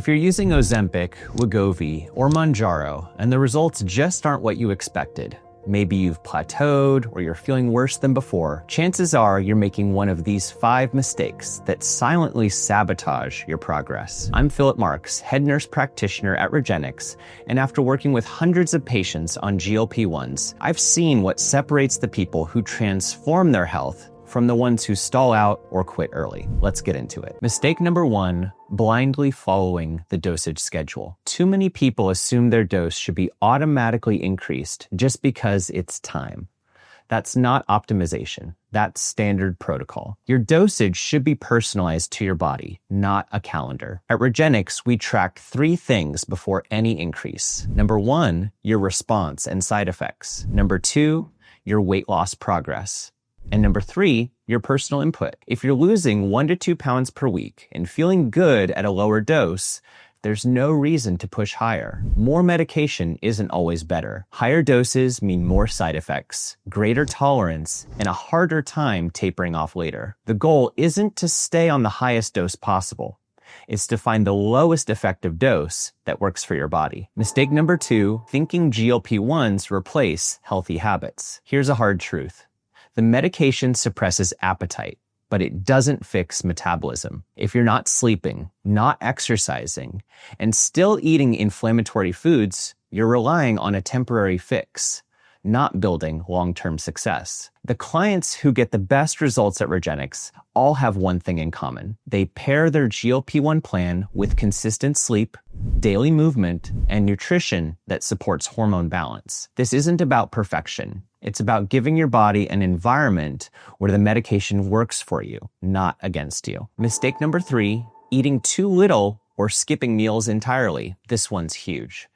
If you're using Ozempic, Wegovy, or Mounjaro, and the results just aren't what you expected, maybe you've plateaued or you're feeling worse than before, chances are you're making one of these 5 mistakes that silently sabotage your progress. I'm Philip Marks, head nurse practitioner at Regenics, and after working with hundreds of patients on GLP-1s, I've seen what separates the people who transform their health from the ones who stall out or quit early. Let's get into it. Mistake number 1, blindly following the dosage schedule. Too many people assume their dose should be automatically increased just because it's time. That's not optimization. That's standard protocol. Your dosage should be personalized to your body, not a calendar. At Regenics, we track 3 things before any increase. Number 1, your response and side effects. Number 2, your weight loss progress. And number 3, your personal input. If you're losing 1 to 2 pounds per week and feeling good at a lower dose, there's no reason to push higher. More medication isn't always better. Higher doses mean more side effects, greater tolerance, and a harder time tapering off later. The goal isn't to stay on the highest dose possible. It's to find the lowest effective dose that works for your body. Mistake number 2, thinking GLP-1s replace healthy habits. Here's a hard truth. The medication suppresses appetite, but it doesn't fix metabolism. If you're not sleeping, not exercising, and still eating inflammatory foods, you're relying on a temporary fix, not building long-term success. The clients who get the best results at Regenics all have one thing in common. They pair their GLP-1 plan with consistent sleep, daily movement, and nutrition that supports hormone balance. This isn't about perfection. It's about giving your body an environment where the medication works for you, not against you. Mistake number 3, eating too little or skipping meals entirely. This one's huge.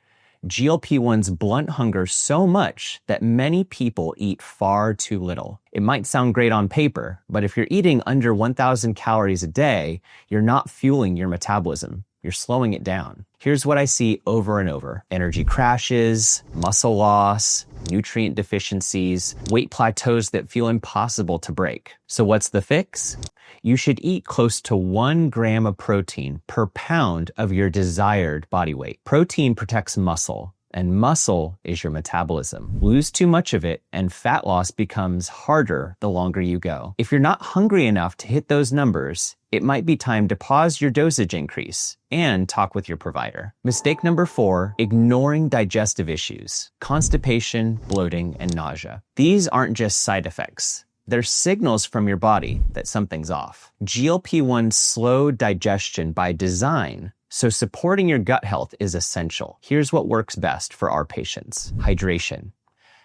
GLP-1s blunt hunger so much that many people eat far too little. It might sound great on paper, but if you're eating under 1,000 calories a day, you're not fueling your metabolism. You're slowing it down. Here's what I see over and over. Energy crashes, muscle loss, nutrient deficiencies, weight plateaus that feel impossible to break. So what's the fix? You should eat close to 1 gram of protein per pound of your desired body weight. Protein protects muscle, and muscle is your metabolism. Lose too much of it, and fat loss becomes harder the longer you go. If you're not hungry enough to hit those numbers, it might be time to pause your dosage increase and talk with your provider. Mistake number 4, ignoring digestive issues, constipation, bloating, and nausea. These aren't just side effects. They're signals from your body that something's off. GLP-1s slow digestion by design, so supporting your gut health is essential. Here's what works best for our patients. Hydration.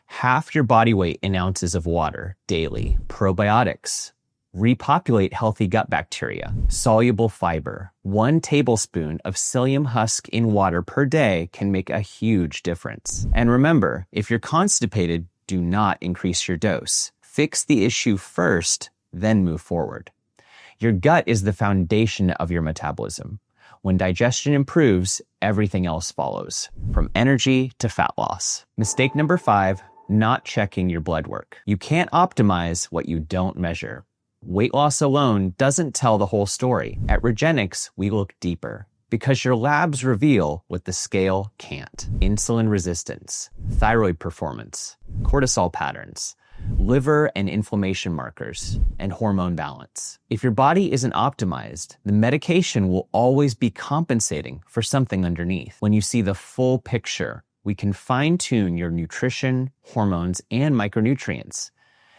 Half your body weight in ounces of water daily. Probiotics. Repopulate healthy gut bacteria. Soluble fiber. 1 tablespoon of psyllium husk in water per day can make a huge difference. And remember, if you're constipated, do not increase your dose. Fix the issue first, then move forward. Your gut is the foundation of your metabolism. When digestion improves, everything else follows, from energy to fat loss. Mistake number 5, not checking your blood work. You can't optimize what you don't measure. Weight loss alone doesn't tell the whole story. At Regenics, we look deeper because your labs reveal what the scale can't. Insulin resistance, thyroid performance, cortisol patterns, liver and inflammation markers, and hormone balance. If your body isn't optimized, the medication will always be compensating for something underneath. When you see the full picture, we can fine-tune your nutrition, hormones, and micronutrients.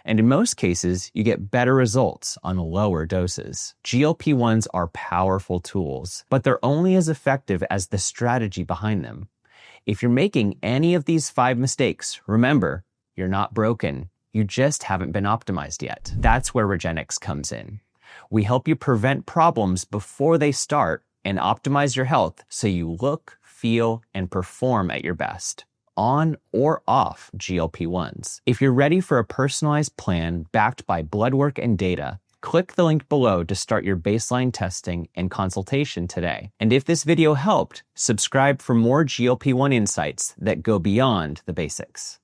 And in most cases, you get better results on lower doses. GLP-1s are powerful tools, but they're only as effective as the strategy behind them. If you're making any of these 5 mistakes, remember, you're not broken. You just haven't been optimized yet. That's where Regenics comes in. We help you prevent problems before they start and optimize your health so you look, feel, and perform at your best, on or off GLP-1s. If you're ready for a personalized plan backed by blood work and data, click the link below to start your baseline testing and consultation today. And if this video helped, subscribe for more GLP-1 insights that go beyond the basics.